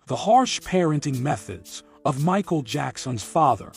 The harsh parenting methods of Michael Jackson's father.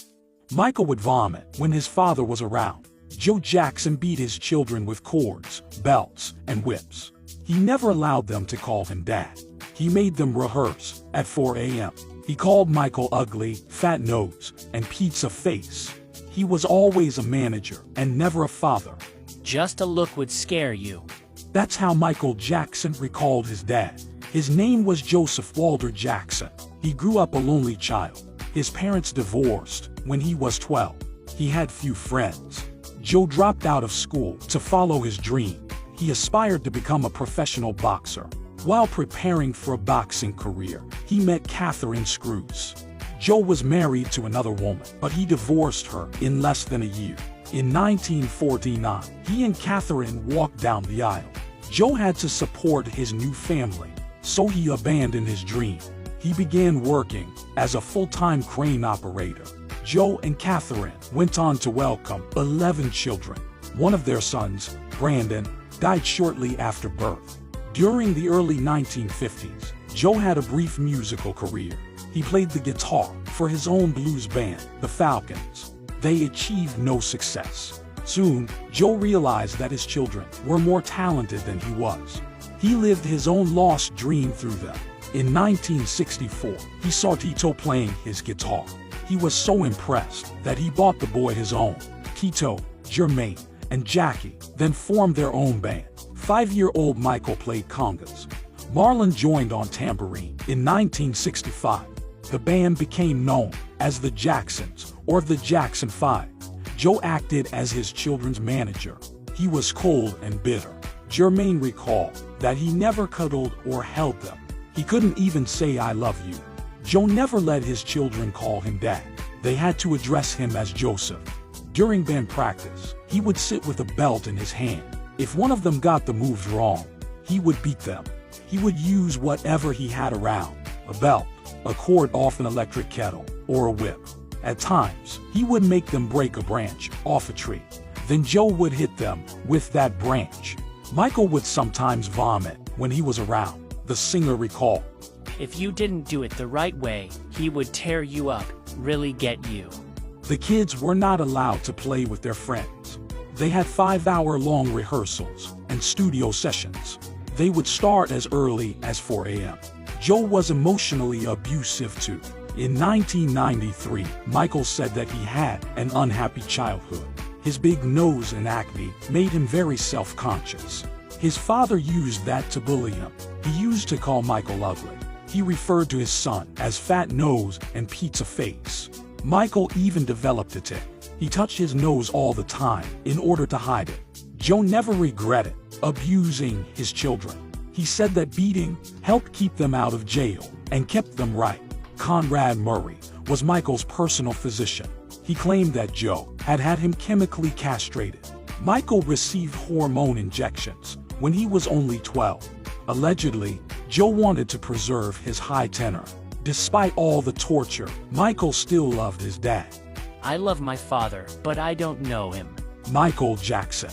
Michael would vomit when his father was around. Joe Jackson beat his children with cords, belts, and whips. He never allowed them to call him dad. He made them rehearse at 4 a.m. He called Michael ugly, fat nose, and pizza face. He was always a manager and never a father. Just a look would scare you. That's how Michael Jackson recalled his dad. His name was Joseph Walter Jackson. He grew up a lonely child. His parents divorced when he was 12. He had few friends. Joe dropped out of school to follow his dream. He aspired to become a professional boxer. While preparing for a boxing career, he met Catherine Screws. Joe was married to another woman, but he divorced her in less than a year. In 1949, he and Catherine walked down the aisle. Joe had to support his new family, so he abandoned his dream. He began working as a full-time crane operator. Joe and Catherine went on to welcome 11 children. One of their sons, Brandon, died shortly after birth. During the early 1950s, Joe had a brief musical career. He played the guitar for his own blues band, the Falcons. They achieved no success. Soon, Joe realized that his children were more talented than he was. He lived his own lost dream through them. In 1964, he saw Tito playing his guitar. He was so impressed that he bought the boy his own. Tito, Jermaine, and Jackie then formed their own band. 5-year-old Michael played congas. Marlon joined on tambourine. In 1965, the band became known as the Jacksons or the Jackson 5. Joe acted as his children's manager. He was cold and bitter. Jermaine recalled that he never cuddled or held them. He couldn't even say "I love you." Joe never let his children call him dad. They had to address him as Joseph. During band practice, he would sit with a belt in his hand. If one of them got the moves wrong, he would beat them. He would use whatever he had around, a belt, a cord off an electric kettle, or a whip. At times, he would make them break a branch off a tree. Then Joe would hit them with that branch. Michael would sometimes vomit when he was around, the singer recalled. If you didn't do it the right way, he would tear you up, really get you. The kids were not allowed to play with their friends. They had 5-hour-long rehearsals and studio sessions. They would start as early as 4 a.m. Joe was emotionally abusive too. In 1993, Michael said that he had an unhappy childhood. His big nose and acne made him very self-conscious. His father used that to bully him. He used to call Michael ugly. He referred to his son as fat nose and pizza face. Michael even developed a tic. He touched his nose all the time in order to hide it. Joe never regretted abusing his children. He said that beating helped keep them out of jail and kept them right. Conrad Murray was Michael's personal physician. He claimed that Joe had had him chemically castrated. Michael received hormone injections when he was only 12. Allegedly, Joe wanted to preserve his high tenor. Despite all the torture, Michael still loved his dad. I love my father, but I don't know him. Michael Jackson.